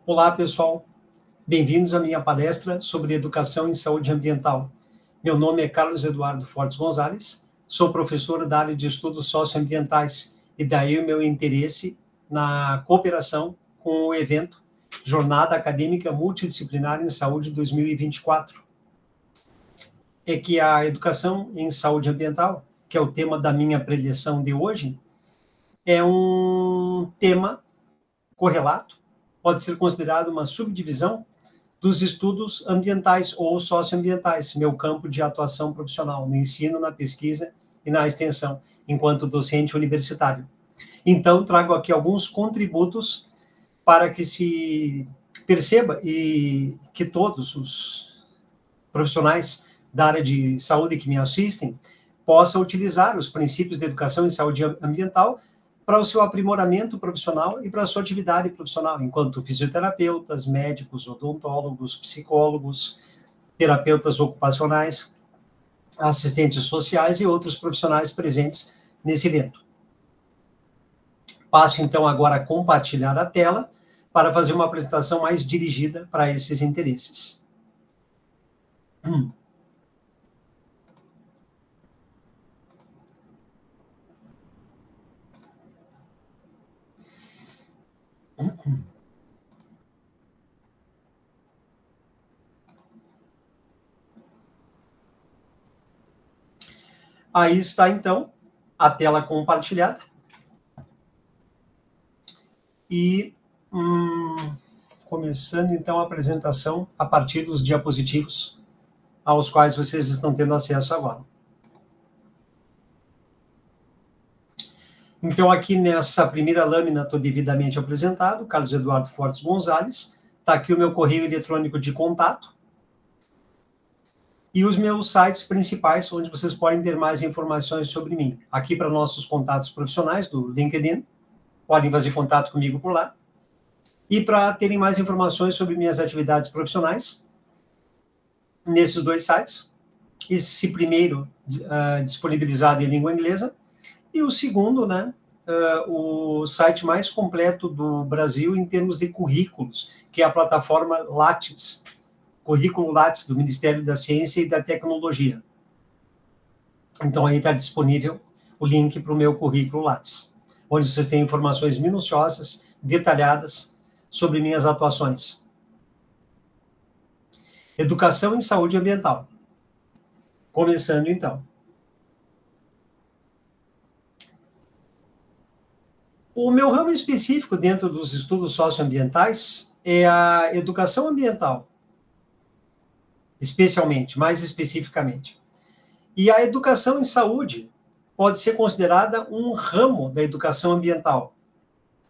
Olá, pessoal. Bem-vindos à minha palestra sobre educação em saúde ambiental. Meu nome é Carlos Eduardo Fortes Gonzalez, sou professor da área de estudos socioambientais e daí o meu interesse na cooperação com o evento Jornada Acadêmica Multidisciplinar em Saúde 2024. É que a educação em saúde ambiental, que é o tema da minha preleção de hoje, é um tema correlato, pode ser considerado uma subdivisão dos estudos ambientais ou socioambientais, meu campo de atuação profissional, no ensino, na pesquisa e na extensão, enquanto docente universitário. Então, trago aqui alguns contributos para que se perceba e que todos os profissionais da área de saúde que me assistem possam utilizar os princípios de educação em saúde ambiental para o seu aprimoramento profissional e para a sua atividade profissional, enquanto fisioterapeutas, médicos, odontólogos, psicólogos, terapeutas ocupacionais, assistentes sociais e outros profissionais presentes nesse evento. Passo, então, agora a compartilhar a tela para fazer uma apresentação mais dirigida para esses interesses. Aí está, então, a tela compartilhada. E começando, então, a apresentação a partir dos diapositivos aos quais vocês estão tendo acesso agora. Então, aqui nessa primeira lâmina, estou devidamente apresentado, Carlos Eduardo Fortes Gonzalez. Está aqui o meu correio eletrônico de contato e os meus sites principais, onde vocês podem ter mais informações sobre mim. Aqui para nossos contatos profissionais do LinkedIn, podem fazer contato comigo por lá. E para terem mais informações sobre minhas atividades profissionais, nesses dois sites, esse primeiro disponibilizado em língua inglesa, e o segundo, né, o site mais completo do Brasil em termos de currículos, que é a plataforma Lattes, Currículo Lattes, do Ministério da Ciência e da Tecnologia. Então, aí está disponível o link para o meu currículo Lattes, onde vocês têm informações minuciosas, detalhadas, sobre minhas atuações. Educação em saúde ambiental. Começando, então. O meu ramo específico dentro dos estudos socioambientais é a educação ambiental, especialmente, mais especificamente. E a educação em saúde pode ser considerada um ramo da educação ambiental.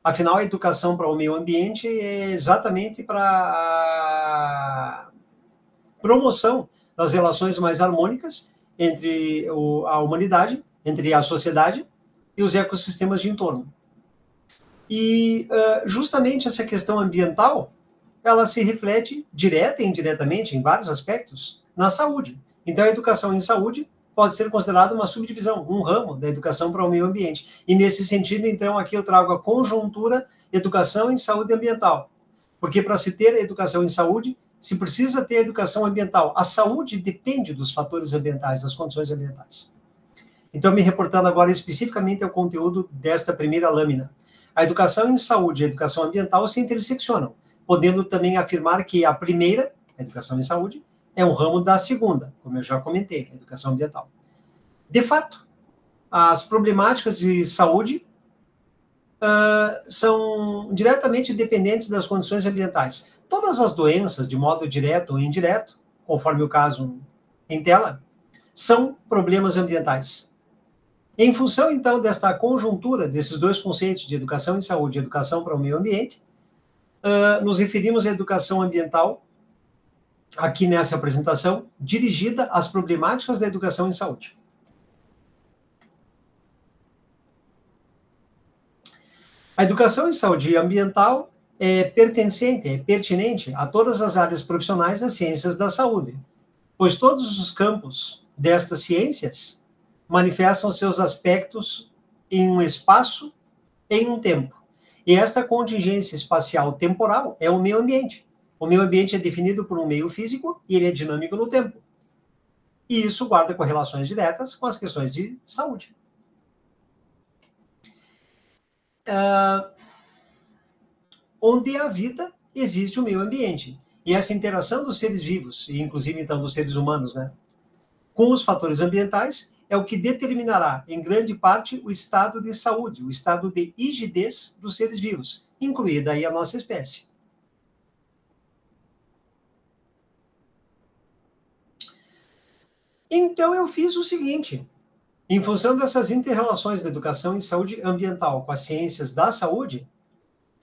Afinal, a educação para o meio ambiente é exatamente para a promoção das relações mais harmônicas entre a humanidade, entre a sociedade e os ecossistemas de entorno. E justamente essa questão ambiental, ela se reflete direta e indiretamente, em vários aspectos, na saúde. Então, a educação em saúde pode ser considerada uma subdivisão, um ramo da educação para o meio ambiente. E nesse sentido, então, aqui eu trago a conjuntura educação em saúde ambiental. Porque para se ter educação em saúde, se precisa ter educação ambiental. A saúde depende dos fatores ambientais, das condições ambientais. Então, me reportando agora especificamente ao conteúdo desta primeira lâmina. A educação em saúde e a educação ambiental se interseccionam, podendo também afirmar que a primeira, a educação em saúde, é um ramo da segunda, como eu já comentei, a educação ambiental. De fato, as problemáticas de saúde são diretamente dependentes das condições ambientais. Todas as doenças, de modo direto ou indireto, conforme o caso em tela, são problemas ambientais. Em função, então, desta conjuntura desses dois conceitos de educação em saúde e educação para o meio ambiente, nos referimos à educação ambiental, aqui nessa apresentação, dirigida às problemáticas da educação em saúde. A educação em saúde ambiental é pertinente a todas as áreas profissionais das ciências da saúde, pois todos os campos destas ciências manifestam seus aspectos em um espaço, em um tempo. E esta contingência espacial temporal é o meio ambiente. O meio ambiente é definido por um meio físico e ele é dinâmico no tempo. E isso guarda correlações diretas com as questões de saúde. Onde há vida, existe o meio ambiente. E essa interação dos seres vivos, e inclusive então dos seres humanos, né, com os fatores ambientais, é o que determinará, em grande parte, o estado de saúde, o estado de rigidez dos seres vivos, incluída aí a nossa espécie. Então eu fiz o seguinte, em função dessas inter-relações da educação em saúde ambiental com as ciências da saúde,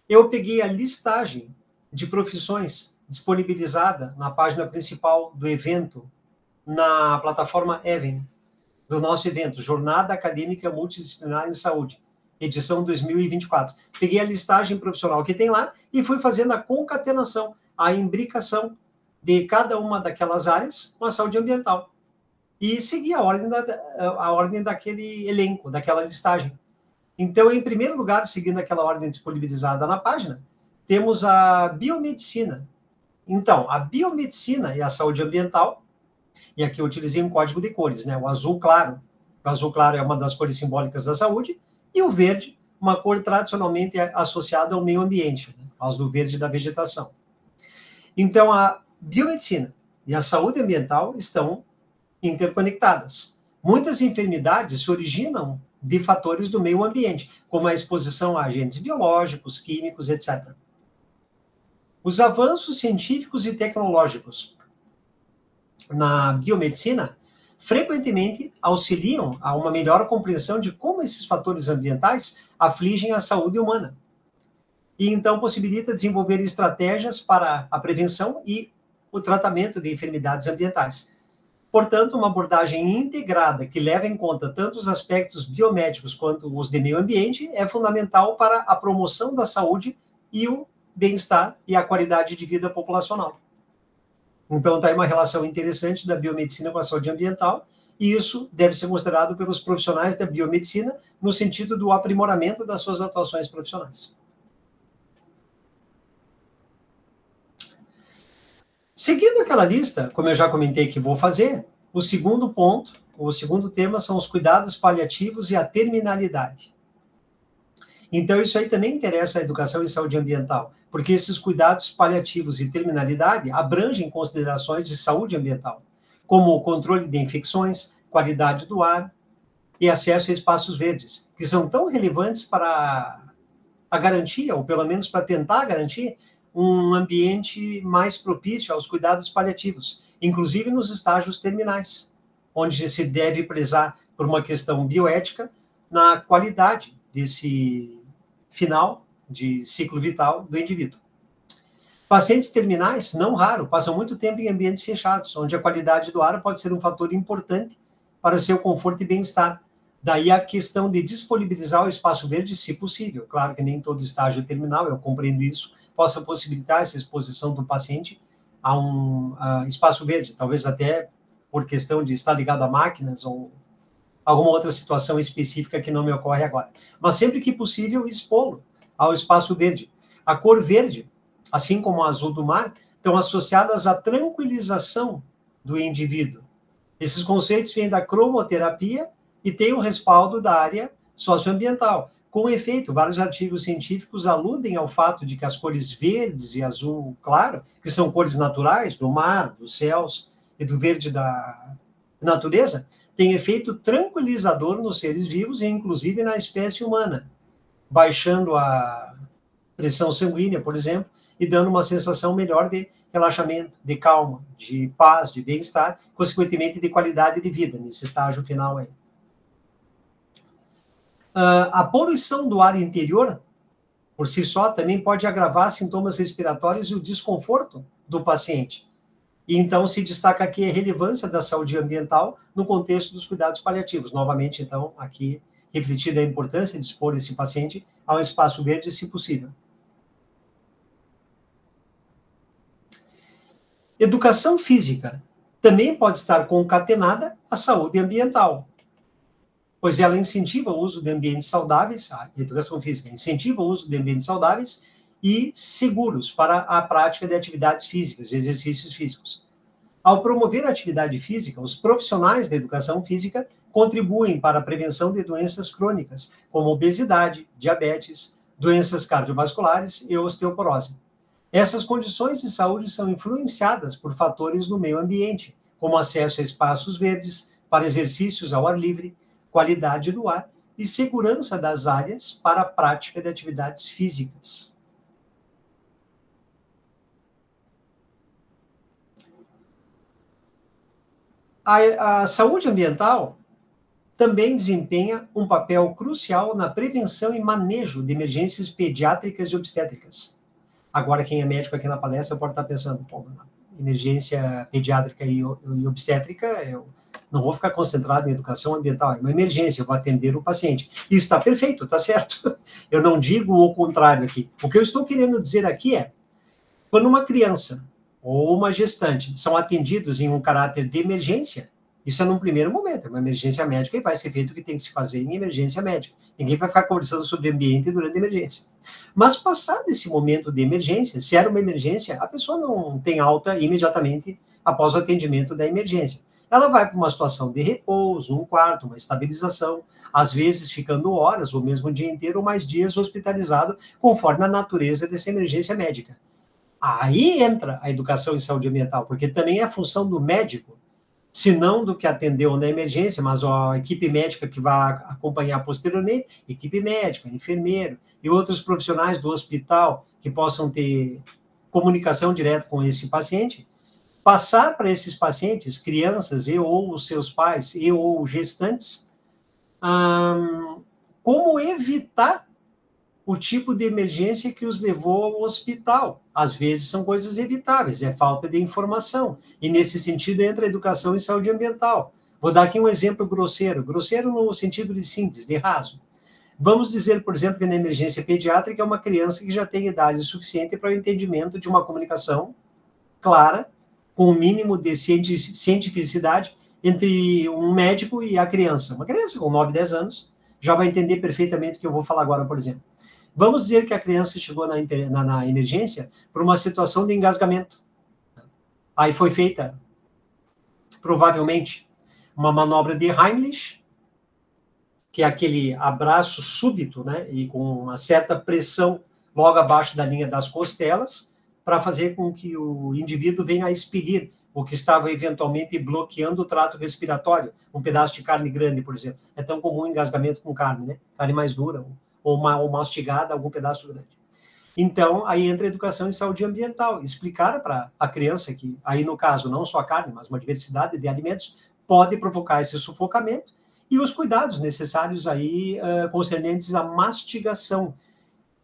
eu peguei a listagem de profissões disponibilizada na página principal do evento, na plataforma Even, do nosso evento, Jornada Acadêmica Multidisciplinar em Saúde, edição 2024. Peguei a listagem profissional que tem lá e fui fazendo a concatenação, a imbricação de cada uma daquelas áreas com a saúde ambiental. E segui a ordem daquele elenco, daquela listagem. Então, em primeiro lugar, seguindo aquela ordem disponibilizada na página, temos a biomedicina. Então, a biomedicina e a saúde ambiental, e aqui eu utilizei um código de cores, né? O azul claro é uma das cores simbólicas da saúde, e o verde, uma cor tradicionalmente associada ao meio ambiente, né? Ao do verde da vegetação. Então, a biomedicina e a saúde ambiental estão interconectadas. Muitas enfermidades se originam de fatores do meio ambiente, como a exposição a agentes biológicos, químicos, etc. Os avanços científicos e tecnológicos na biomedicina frequentemente auxiliam a uma melhor compreensão de como esses fatores ambientais afligem a saúde humana. E então possibilita desenvolver estratégias para a prevenção e o tratamento de enfermidades ambientais. Portanto, uma abordagem integrada que leva em conta tanto os aspectos biomédicos quanto os de meio ambiente é fundamental para a promoção da saúde e o bem-estar e a qualidade de vida populacional. Então, está aí uma relação interessante da biomedicina com a saúde ambiental, e isso deve ser considerado pelos profissionais da biomedicina no sentido do aprimoramento das suas atuações profissionais. Seguindo aquela lista, como eu já comentei que vou fazer, o segundo ponto, o segundo tema são os cuidados paliativos e a terminalidade. Então, isso aí também interessa a educação em saúde ambiental, porque esses cuidados paliativos e terminalidade abrangem considerações de saúde ambiental, como o controle de infecções, qualidade do ar e acesso a espaços verdes, que são tão relevantes para a garantia, ou pelo menos para tentar garantir, um ambiente mais propício aos cuidados paliativos, inclusive nos estágios terminais, onde se deve prezar por uma questão bioética na qualidade desse final de ciclo vital do indivíduo. Pacientes terminais, não raro, passam muito tempo em ambientes fechados, onde a qualidade do ar pode ser um fator importante para seu conforto e bem-estar. Daí a questão de disponibilizar o espaço verde, se possível. Claro que nem todo estágio terminal, eu compreendo isso, possa possibilitar essa exposição do paciente a um espaço verde, talvez até por questão de estar ligado a máquinas ou alguma outra situação específica que não me ocorre agora. Mas sempre que possível, expô-lo ao espaço verde. A cor verde, assim como o azul do mar, estão associadas à tranquilização do indivíduo. Esses conceitos vêm da cromoterapia e têm o respaldo da área socioambiental. Com efeito, vários artigos científicos aludem ao fato de que as cores verdes e azul claro, que são cores naturais do mar, dos céus e do verde da natureza, têm efeito tranquilizador nos seres vivos e inclusive na espécie humana, baixando a pressão sanguínea, por exemplo, e dando uma sensação melhor de relaxamento, de calma, de paz, de bem-estar, consequentemente de qualidade de vida, nesse estágio final aí. A poluição do ar interior, por si só, também pode agravar sintomas respiratórios e o desconforto do paciente. E então se destaca aqui a relevância da saúde ambiental no contexto dos cuidados paliativos. Novamente, então, aqui refletida a importância de expor esse paciente a um espaço verde, se possível. Educação física também pode estar concatenada à saúde ambiental. pois ela incentiva o uso de ambientes saudáveis, a educação física incentiva o uso de ambientes saudáveis e seguros para a prática de atividades físicas, de exercícios físicos. Ao promover a atividade física, os profissionais da educação física contribuem para a prevenção de doenças crônicas, como obesidade, diabetes, doenças cardiovasculares e osteoporose. Essas condições de saúde são influenciadas por fatores do meio ambiente, como acesso a espaços verdes, para exercícios ao ar livre, qualidade do ar e segurança das áreas para a prática de atividades físicas. A saúde ambiental também desempenha um papel crucial na prevenção e manejo de emergências pediátricas e obstétricas. Agora, quem é médico aqui na palestra pode estar pensando, pô, emergência pediátrica e obstétrica, eu não vou ficar concentrado em educação ambiental, é uma emergência, eu vou atender o paciente. E está perfeito, está certo. Eu não digo o contrário aqui. O que eu estou querendo dizer aqui é, quando uma criança ou uma gestante são atendidos em um caráter de emergência, isso é num primeiro momento, é uma emergência médica e vai ser feito o que tem que se fazer em emergência médica. Ninguém vai ficar conversando sobre ambiente durante a emergência. Mas passado esse momento de emergência, se era uma emergência, a pessoa não tem alta imediatamente após o atendimento da emergência. Ela vai para uma situação de repouso, um quarto, uma estabilização, às vezes ficando horas ou mesmo o dia inteiro ou mais dias hospitalizado, conforme a natureza dessa emergência médica. Aí entra a educação em saúde ambiental, porque também é a função do médico, se não do que atendeu na emergência, mas a equipe médica que vai acompanhar posteriormente, equipe médica, enfermeiro e outros profissionais do hospital que possam ter comunicação direta com esse paciente, passar para esses pacientes, crianças e ou os seus pais e ou gestantes, como evitar o tipo de emergência que os levou ao hospital. Às vezes são coisas evitáveis, é falta de informação. E nesse sentido entra a educação em saúde ambiental. Vou dar aqui um exemplo grosseiro no sentido de simples, de raso. Vamos dizer, por exemplo, que na emergência pediátrica é uma criança que já tem idade suficiente para o entendimento de uma comunicação clara, com o mínimo de cientificidade entre um médico e a criança. Uma criança com 9, 10 anos já vai entender perfeitamente o que eu vou falar agora, por exemplo. Vamos dizer que a criança chegou na emergência por uma situação de engasgamento. Aí foi feita, provavelmente, uma manobra de Heimlich, que é aquele abraço súbito, né, e com uma certa pressão logo abaixo da linha das costelas, para fazer com que o indivíduo venha a expelir o que estava eventualmente bloqueando o trato respiratório, um pedaço de carne grande, por exemplo. É tão comum engasgamento com carne, né? Carne mais dura, ou mastigada, algum pedaço grande. Então, aí entra a educação em saúde ambiental, explicar para a criança que, aí no caso, não só a carne, mas uma diversidade de alimentos pode provocar esse sufocamento, e os cuidados necessários aí concernentes à mastigação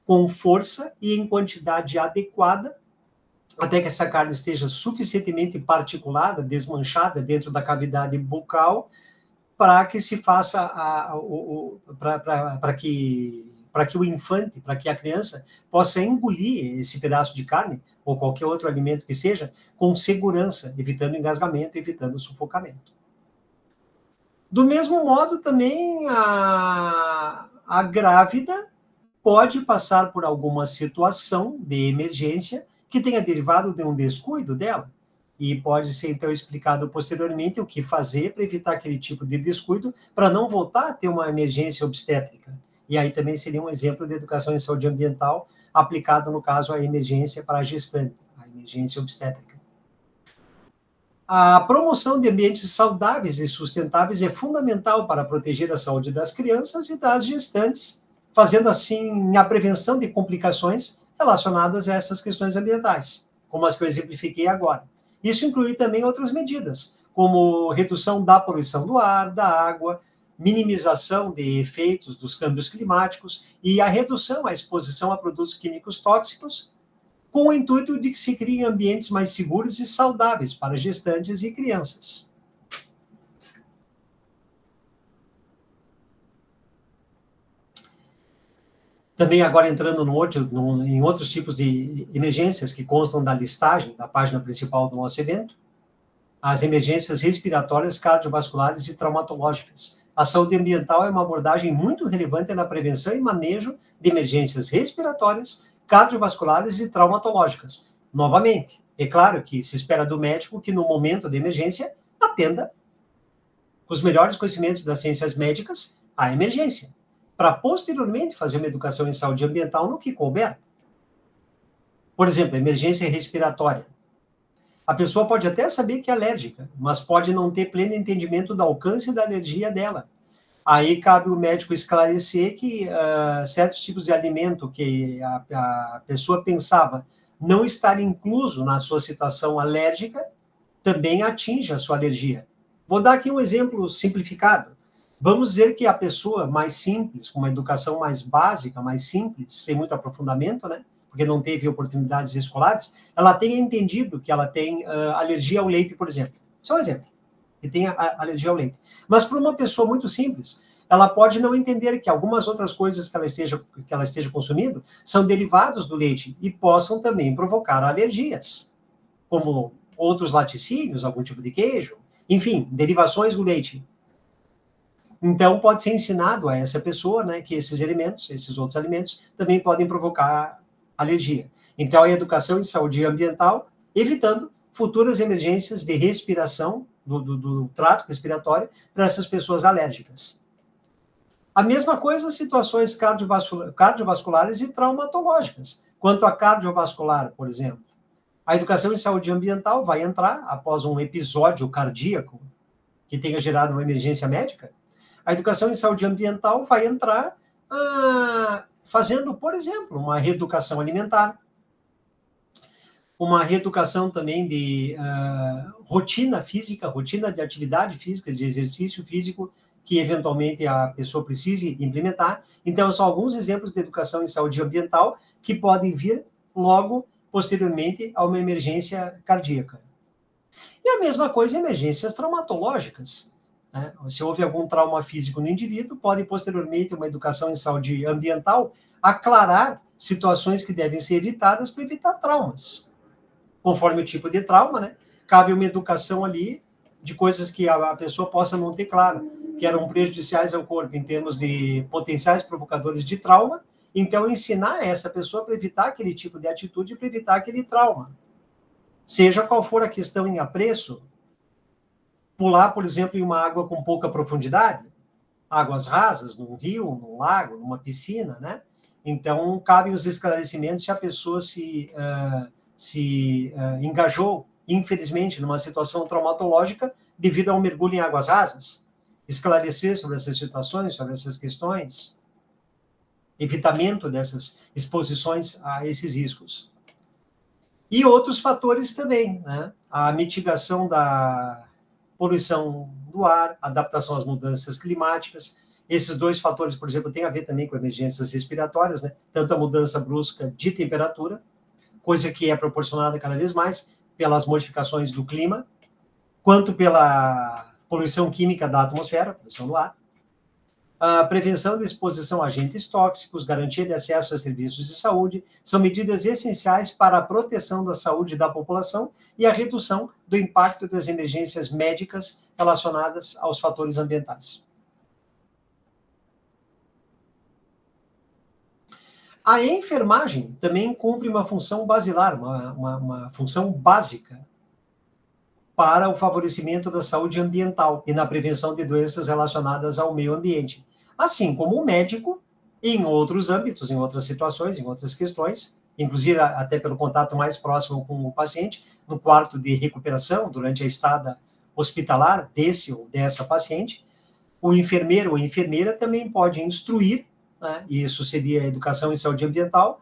com força e em quantidade adequada, até que essa carne esteja suficientemente particulada, desmanchada dentro da cavidade bucal, para que se faça para que o infante, para que a criança possa engolir esse pedaço de carne ou qualquer outro alimento que seja com segurança, evitando engasgamento, evitando sufocamento. Do mesmo modo, também a grávida pode passar por alguma situação de emergência que tenha derivado de um descuido dela. E pode ser, então, explicado posteriormente o que fazer para evitar aquele tipo de descuido, para não voltar a ter uma emergência obstétrica. E aí também seria um exemplo de educação em saúde ambiental aplicado, no caso, à emergência para a gestante, a emergência obstétrica. A promoção de ambientes saudáveis e sustentáveis é fundamental para proteger a saúde das crianças e das gestantes, fazendo assim a prevenção de complicações relacionadas a essas questões ambientais, como as que eu exemplifiquei agora. Isso inclui também outras medidas, como redução da poluição do ar, da água, minimização de efeitos dos câmbios climáticos e a redução à exposição a produtos químicos tóxicos, com o intuito de que se criem ambientes mais seguros e saudáveis para gestantes e crianças. Também agora entrando em outros tipos de emergências que constam da listagem da página principal do nosso evento, as emergências respiratórias, cardiovasculares e traumatológicas. A saúde ambiental é uma abordagem muito relevante na prevenção e manejo de emergências respiratórias, cardiovasculares e traumatológicas. Novamente, é claro que se espera do médico que no momento de emergência atenda com os melhores conhecimentos das ciências médicas à emergência, para posteriormente fazer uma educação em saúde ambiental no que couber. Por exemplo, emergência respiratória. A pessoa pode até saber que é alérgica, mas pode não ter pleno entendimento do alcance da alergia dela. Aí cabe o médico esclarecer que certos tipos de alimento que a pessoa pensava não estar incluso na sua situação alérgica, também atinge a sua alergia. Vou dar aqui um exemplo simplificado. Vamos dizer que a pessoa mais simples, com uma educação mais básica, mais simples, sem muito aprofundamento, né? Porque não teve oportunidades escolares, ela tenha entendido que ela tem alergia ao leite, por exemplo. Isso é um exemplo. Que tem alergia ao leite. Mas para uma pessoa muito simples, ela pode não entender que algumas outras coisas que ela esteja consumindo são derivados do leite e possam também provocar alergias, como outros laticínios, algum tipo de queijo, enfim, derivações do leite. Então, pode ser ensinado a essa pessoa, né, que esses elementos, esses outros alimentos, também podem provocar alergia. Então, a educação em saúde ambiental, evitando futuras emergências de respiração, do trato respiratório, para essas pessoas alérgicas. A mesma coisa, situações cardiovasculares e traumatológicas. Quanto a cardiovascular, por exemplo, a educação em saúde ambiental vai entrar após um episódio cardíaco que tenha gerado uma emergência médica. A educação em saúde ambiental vai entrar fazendo, por exemplo, uma reeducação alimentar, uma reeducação também de rotina física, rotina de atividade física, de exercício físico, que eventualmente a pessoa precise implementar. Então, são alguns exemplos de educação em saúde ambiental que podem vir logo posteriormente a uma emergência cardíaca. E a mesma coisa em emergências traumatológicas. Né? Se houve algum trauma físico no indivíduo, pode posteriormente uma educação em saúde ambiental aclarar situações que devem ser evitadas para evitar traumas. Conforme o tipo de trauma, né? Cabe uma educação ali de coisas que a pessoa possa não ter claro, que eram prejudiciais ao corpo em termos de potenciais provocadores de trauma. Então, ensinar essa pessoa para evitar aquele tipo de atitude, para evitar aquele trauma. Seja qual for a questão em apreço, pular, por exemplo, em uma água com pouca profundidade, águas rasas, num rio, num lago, numa piscina, né? Então, cabem os esclarecimentos se a pessoa se engajou, infelizmente, numa situação traumatológica devido a um mergulho em águas rasas. Esclarecer sobre essas situações, sobre essas questões, evitamento dessas exposições a esses riscos. E outros fatores também, né? A mitigação da poluição do ar, adaptação às mudanças climáticas. Esses dois fatores, por exemplo, têm a ver também com emergências respiratórias, né? Tanto a mudança brusca de temperatura, coisa que é proporcionada cada vez mais pelas modificações do clima, quanto pela poluição química da atmosfera, poluição do ar. A prevenção da exposição a agentes tóxicos, garantia de acesso a serviços de saúde, são medidas essenciais para a proteção da saúde da população e a redução do impacto das emergências médicas relacionadas aos fatores ambientais. A enfermagem também cumpre uma função basilar, uma função básica para o favorecimento da saúde ambiental e na prevenção de doenças relacionadas ao meio ambiente. Assim como o médico, em outros âmbitos, em outras situações, em outras questões, inclusive até pelo contato mais próximo com o paciente, no quarto de recuperação, durante a estada hospitalar desse ou dessa paciente, o enfermeiro ou enfermeira também pode instruir, né, e isso seria educação em saúde ambiental,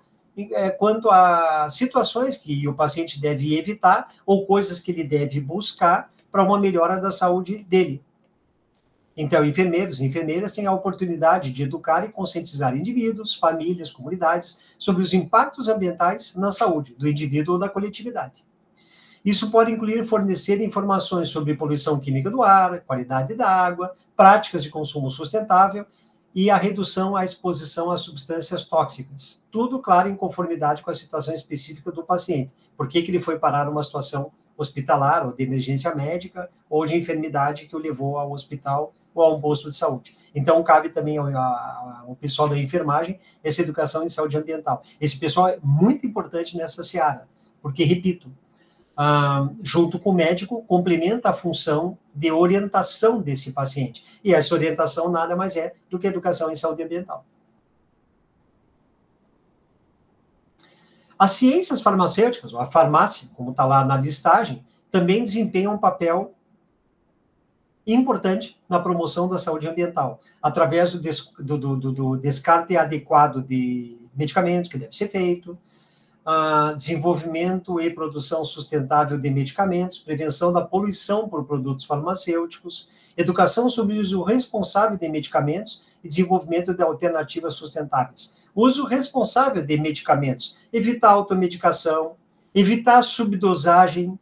quanto a situações que o paciente deve evitar ou coisas que ele deve buscar para uma melhora da saúde dele. Então, enfermeiros e enfermeiras têm a oportunidade de educar e conscientizar indivíduos, famílias, comunidades sobre os impactos ambientais na saúde do indivíduo ou da coletividade. Isso pode incluir fornecer informações sobre poluição química do ar, qualidade da água, práticas de consumo sustentável e a redução à exposição a substâncias tóxicas. Tudo, claro, em conformidade com a situação específica do paciente. Por que ele foi parar numa situação hospitalar, ou de emergência médica, ou de enfermidade que o levou ao hospital ou a um posto de saúde. Então, cabe também ao pessoal da enfermagem essa educação em saúde ambiental. Esse pessoal é muito importante nessa seara, porque, repito, junto com o médico, complementa a função de orientação desse paciente. E essa orientação nada mais é do que educação em saúde ambiental. As ciências farmacêuticas, ou a farmácia, como está lá na listagem, também desempenham um papel importante na promoção da saúde ambiental, através do descarte adequado de medicamentos, que deve ser feito, desenvolvimento e produção sustentável de medicamentos, prevenção da poluição por produtos farmacêuticos, educação sobre o uso responsável de medicamentos e desenvolvimento de alternativas sustentáveis. Uso responsável de medicamentos, evitar a automedicação, evitar a subdosagem,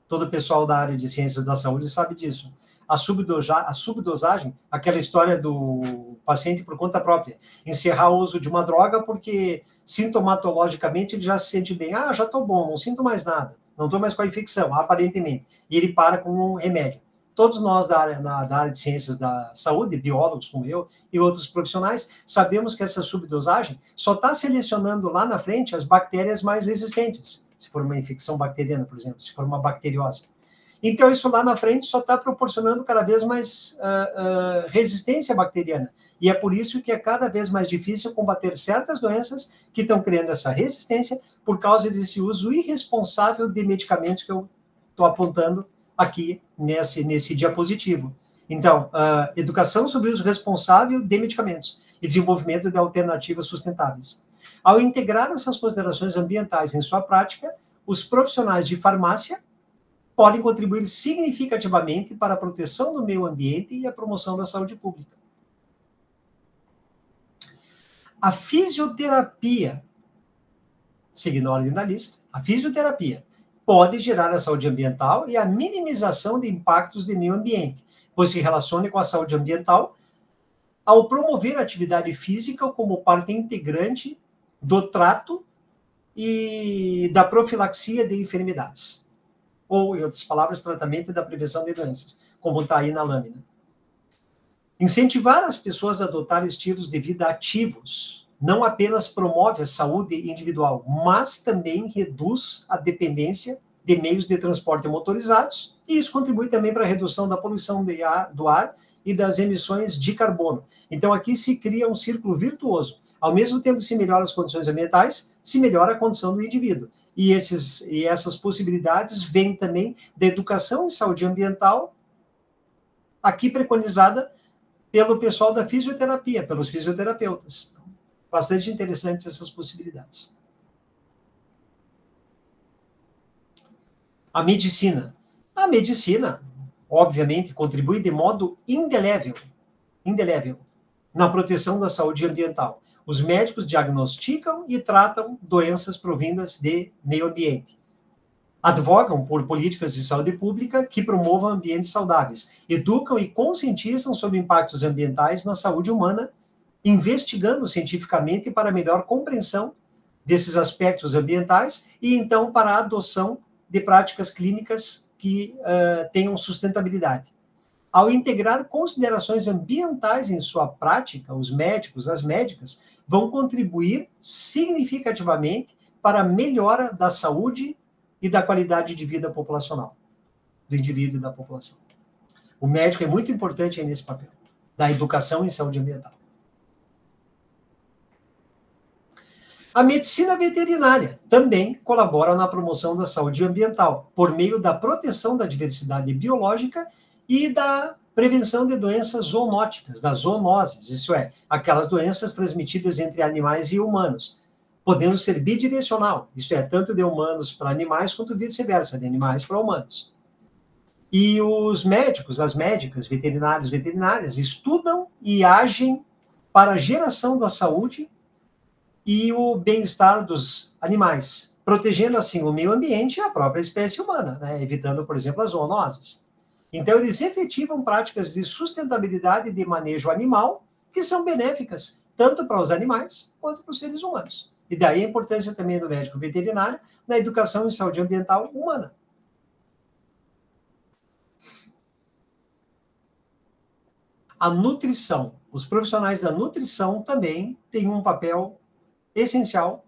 todo o pessoal da área de ciências da saúde sabe disso. A subdosagem, aquela história do paciente por conta própria, encerrar o uso de uma droga porque sintomatologicamente ele já se sente bem. Já estou bom, não sinto mais nada, não estou mais com a infecção, aparentemente. E ele para com um remédio. Todos nós da área de ciências da saúde, biólogos como eu e outros profissionais, sabemos que essa subdosagem só está selecionando lá na frente as bactérias mais resistentes, se for uma infecção bacteriana, por exemplo, se for uma bacteriose. Então, isso lá na frente só está proporcionando cada vez mais resistência bacteriana. E é por isso que é cada vez mais difícil combater certas doenças que estão criando essa resistência por causa desse uso irresponsável de medicamentos que eu estou apontando aqui nesse diapositivo. Então, educação sobre o uso responsável de medicamentos e desenvolvimento de alternativas sustentáveis. Ao integrar essas considerações ambientais em sua prática, os profissionais de farmácia podem contribuir significativamente para a proteção do meio ambiente e a promoção da saúde pública. A fisioterapia, seguindo a ordem da lista, a fisioterapia pode gerar a saúde ambiental e a minimização de impactos de meio ambiente, pois se relaciona com a saúde ambiental ao promover a atividade física como parte integrante do trato e da profilaxia de enfermidades. Ou, em outras palavras, tratamento da prevenção de doenças, como está aí na lâmina. Incentivar as pessoas a adotar estilos de vida ativos não apenas promove a saúde individual, mas também reduz a dependência de meios de transporte motorizados, e isso contribui também para a redução da poluição do ar e das emissões de carbono. Então, aqui se cria um círculo virtuoso. Ao mesmo tempo que se melhora as condições ambientais, se melhora a condição do indivíduo. E essas possibilidades vêm também da educação em saúde ambiental, aqui preconizada pelo pessoal da fisioterapia, pelos fisioterapeutas. Então, bastante interessante essas possibilidades. A medicina. A medicina, obviamente, contribui de modo indelével na proteção da saúde ambiental. Os médicos diagnosticam e tratam doenças provindas de meio ambiente. Advogam por políticas de saúde pública que promovam ambientes saudáveis. Educam e conscientizam sobre impactos ambientais na saúde humana, investigando cientificamente para melhor compreensão desses aspectos ambientais e, então, para a adoção de práticas clínicas que tenham sustentabilidade. Ao integrar considerações ambientais em sua prática, os médicos, as médicas, vão contribuir significativamente para a melhora da saúde e da qualidade de vida populacional, do indivíduo e da população. O médico é muito importante aí nesse papel, da educação em saúde ambiental. A medicina veterinária também colabora na promoção da saúde ambiental, por meio da proteção da diversidade biológica e da prevenção de doenças zoonóticas, das zoonoses, isso é, aquelas doenças transmitidas entre animais e humanos, podendo ser bidirecional, isso é, tanto de humanos para animais, quanto vice-versa, de animais para humanos. E os médicos, as médicas, veterinárias, estudam e agem para a geração da saúde e o bem-estar dos animais, protegendo assim o meio ambiente e a própria espécie humana, né? Evitando, por exemplo, as zoonoses. Então, eles efetivam práticas de sustentabilidade de manejo animal que são benéficas tanto para os animais quanto para os seres humanos. E daí a importância também do médico veterinário na educação em saúde ambiental humana. A nutrição. Os profissionais da nutrição também têm um papel essencial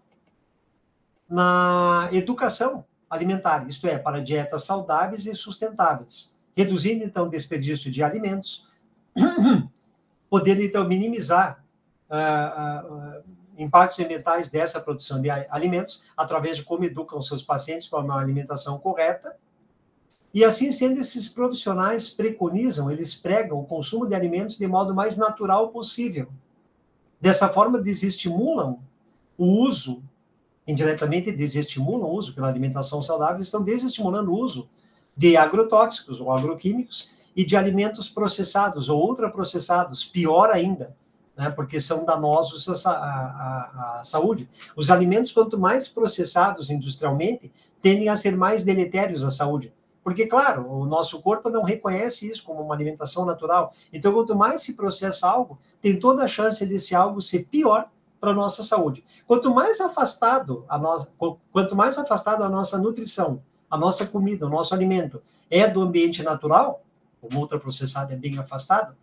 na educação alimentar, isto é, para dietas saudáveis e sustentáveis, reduzindo, então, o desperdício de alimentos, podendo, então, minimizar impactos ambientais dessa produção de alimentos, através de como educam seus pacientes para uma alimentação correta. E, assim sendo, esses profissionais preconizam, eles pregam o consumo de alimentos de modo mais natural possível. Dessa forma, desestimulam o uso, indiretamente desestimulam o uso pela alimentação saudável, estão desestimulando o uso de agrotóxicos ou agroquímicos e de alimentos processados ou ultraprocessados, pior ainda, né, porque são danosos à saúde. Os alimentos, quanto mais processados industrialmente, tendem a ser mais deletérios à saúde. Porque, claro, o nosso corpo não reconhece isso como uma alimentação natural. Então, quanto mais se processa algo, tem toda a chance desse algo ser pior para a nossa saúde. Quanto mais afastado a nossa nutrição, a nossa comida, o nosso alimento é do ambiente natural, como ultraprocessado é bem afastado,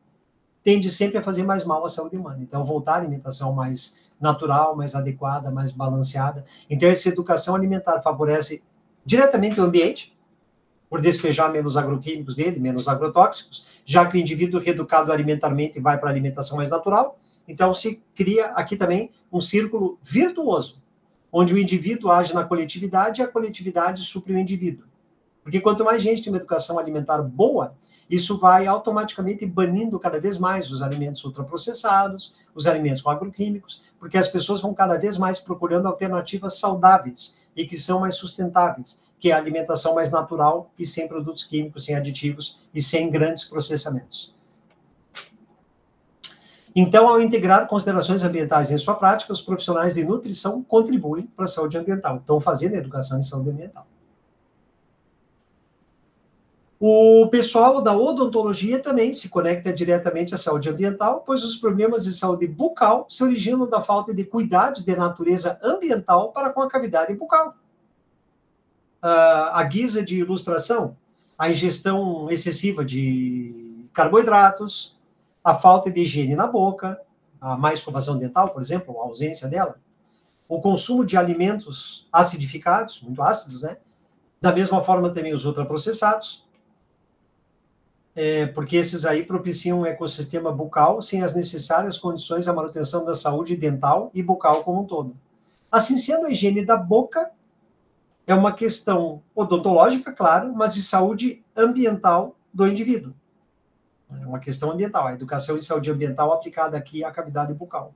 tende sempre a fazer mais mal à saúde humana. Então, voltar à alimentação mais natural, mais adequada, mais balanceada. Então, essa educação alimentar favorece diretamente o ambiente, por despejar menos agroquímicos dele, menos agrotóxicos, já que o indivíduo reeducado alimentarmente vai para a alimentação mais natural. Então, se cria aqui também um círculo virtuoso, onde o indivíduo age na coletividade e a coletividade supre o indivíduo. Porque quanto mais gente tem uma educação alimentar boa, isso vai automaticamente banindo cada vez mais os alimentos ultraprocessados, os alimentos com agroquímicos, porque as pessoas vão cada vez mais procurando alternativas saudáveis e que são mais sustentáveis, que é a alimentação mais natural e sem produtos químicos, sem aditivos e sem grandes processamentos. Então, ao integrar considerações ambientais em sua prática, os profissionais de nutrição contribuem para a saúde ambiental, estão fazendo educação em saúde ambiental. O pessoal da odontologia também se conecta diretamente à saúde ambiental, pois os problemas de saúde bucal se originam da falta de cuidados de natureza ambiental para com a cavidade bucal. À guisa de ilustração, a ingestão excessiva de carboidratos, a falta de higiene na boca, a má escovação dental, por exemplo, a ausência dela, o consumo de alimentos acidificados, muito ácidos, né? Da mesma forma também os ultraprocessados, porque esses aí propiciam um ecossistema bucal sem as necessárias condições à manutenção da saúde dental e bucal como um todo. Assim sendo, a higiene da boca é uma questão odontológica, claro, mas de saúde ambiental do indivíduo. É uma questão ambiental, a educação em saúde ambiental aplicada aqui à cavidade bucal.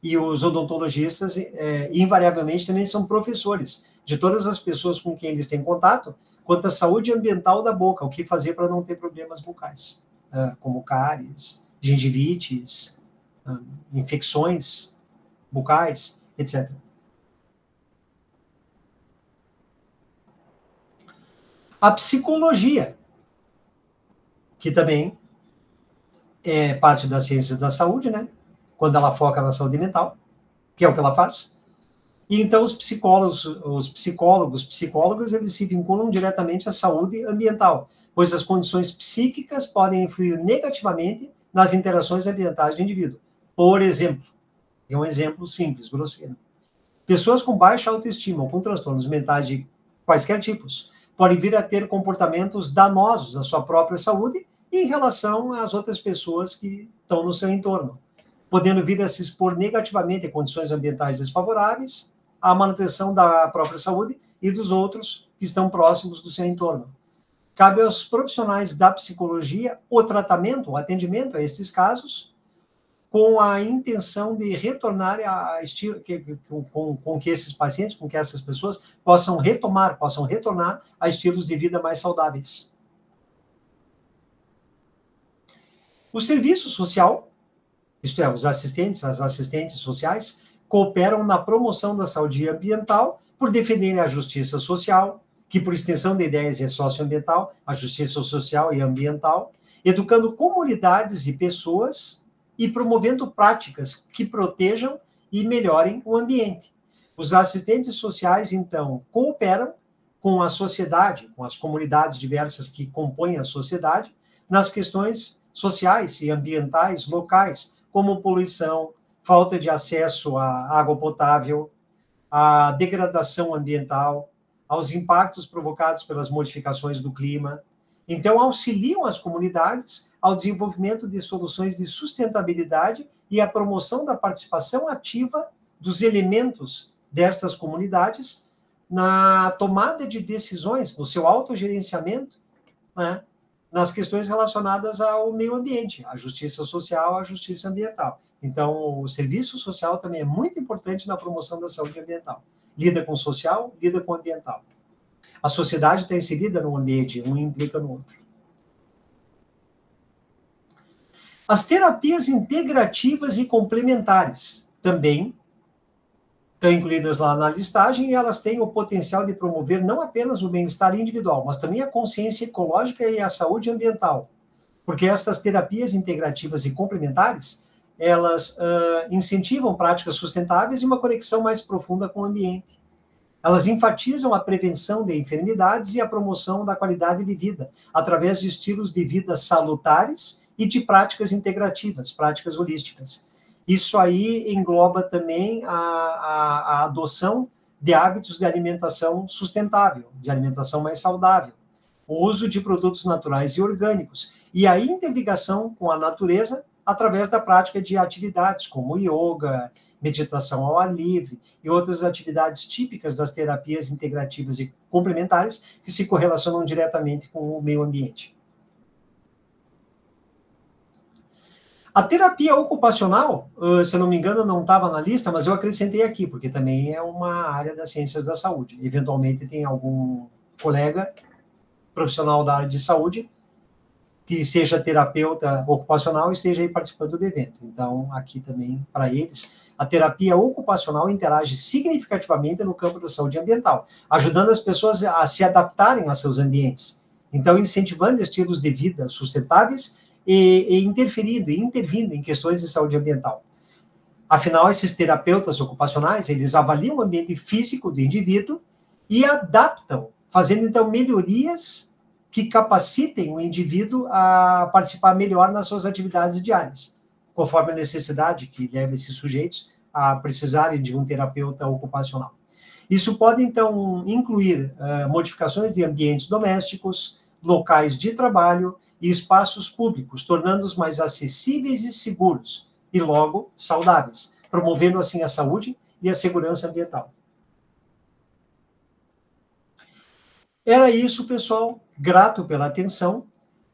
E os odontologistas, invariavelmente, também são professores de todas as pessoas com quem eles têm contato, quanto à saúde ambiental da boca, o que fazer para não ter problemas bucais, como cáries, gengivites, infecções bucais, etc. A psicologia, que também é parte das ciências da saúde, né? Quando ela foca na saúde mental, que é o que ela faz. E então os psicólogos, eles se vinculam diretamente à saúde ambiental, pois as condições psíquicas podem influir negativamente nas interações ambientais do indivíduo. Por exemplo, é um exemplo simples, grosseiro. Pessoas com baixa autoestima ou com transtornos mentais de quaisquer tipos podem vir a ter comportamentos danosos à sua própria saúde e em relação às outras pessoas que estão no seu entorno, podendo vir a se expor negativamente a condições ambientais desfavoráveis, à manutenção da própria saúde e dos outros que estão próximos do seu entorno. Cabe aos profissionais da psicologia o tratamento, o atendimento a estes casos, com a intenção de retornar a estilo, com que esses pacientes, com que essas pessoas possam retornar a estilos de vida mais saudáveis. O serviço social, isto é, os assistentes, as assistentes sociais, cooperam na promoção da saúde ambiental por defenderem a justiça social, que por extensão de ideias é socioambiental, a justiça social e ambiental, educando comunidades e pessoas e promovendo práticas que protejam e melhorem o ambiente. Os assistentes sociais, então, cooperam com a sociedade, com as comunidades diversas que compõem a sociedade, nas questões sociais e ambientais locais, como poluição, falta de acesso à água potável, à degradação ambiental, aos impactos provocados pelas modificações do clima. Então, auxiliam as comunidades ao desenvolvimento de soluções de sustentabilidade e à promoção da participação ativa dos elementos destas comunidades na tomada de decisões, no seu autogerenciamento, né, nas questões relacionadas ao meio ambiente, à justiça social, à justiça ambiental. Então, o serviço social também é muito importante na promoção da saúde ambiental. Lida com o social, lida com o ambiental. A sociedade está inserida no ambiente, um implica no outro. As terapias integrativas e complementares também estão incluídas lá na listagem, e elas têm o potencial de promover não apenas o bem-estar individual, mas também a consciência ecológica e a saúde ambiental. Porque estas terapias integrativas e complementares, elas incentivam práticas sustentáveis e uma conexão mais profunda com o ambiente. Elas enfatizam a prevenção de enfermidades e a promoção da qualidade de vida, através de estilos de vida salutares e de práticas integrativas, práticas holísticas. Isso aí engloba também a adoção de hábitos de alimentação sustentável, de alimentação mais saudável, o uso de produtos naturais e orgânicos, e a interligação com a natureza através da prática de atividades como yoga, meditação ao ar livre e outras atividades típicas das terapias integrativas e complementares que se correlacionam diretamente com o meio ambiente. A terapia ocupacional, se eu não me engano, não estava na lista, mas eu acrescentei aqui, porque também é uma área das ciências da saúde. Eventualmente tem algum colega profissional da área de saúde que seja terapeuta ocupacional e esteja aí participando do evento. Então, aqui também, para eles, a terapia ocupacional interage significativamente no campo da saúde ambiental, ajudando as pessoas a se adaptarem a seus ambientes. Então, incentivando estilos de vida sustentáveis e interferindo e intervindo em questões de saúde ambiental. Afinal, esses terapeutas ocupacionais, eles avaliam o ambiente físico do indivíduo e adaptam, fazendo, então, melhorias que capacitem o indivíduo a participar melhor nas suas atividades diárias, conforme a necessidade que leva esses sujeitos a precisarem de um terapeuta ocupacional. Isso pode, então, incluir modificações de ambientes domésticos, locais de trabalho e espaços públicos, tornando-os mais acessíveis e seguros, e logo saudáveis, promovendo assim a saúde e a segurança ambiental. Era isso, pessoal. Grato pela atenção.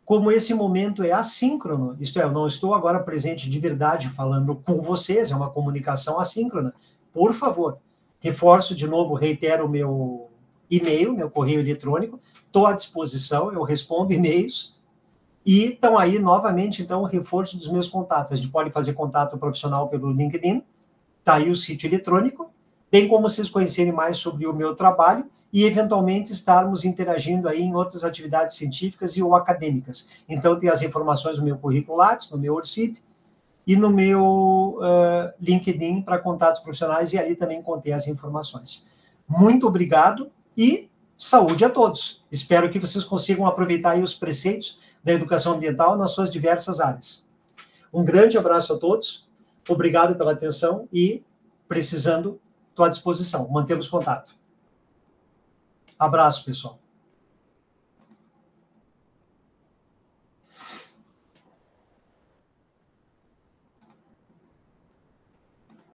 Como esse momento é assíncrono, isto é, eu não estou agora presente de verdade falando com vocês, é uma comunicação assíncrona, por favor, reforço de novo, reitero o meu e-mail, meu correio eletrônico, estou à disposição, eu respondo e-mails, e estão aí novamente, então, o reforço dos meus contatos. A gente pode fazer contato profissional pelo LinkedIn, está aí o sítio eletrônico, bem como vocês conhecerem mais sobre o meu trabalho e, eventualmente, estarmos interagindo aí em outras atividades científicas e ou acadêmicas. Então, tem as informações no meu currículo Lattes, no meu Orcid e no meu LinkedIn para contatos profissionais, e ali também contém as informações. Muito obrigado e saúde a todos. Espero que vocês consigam aproveitar aí os preceitos da educação ambiental nas suas diversas áreas. Um grande abraço a todos, obrigado pela atenção e, precisando, estou à disposição. Mantemos contato. Abraço, pessoal.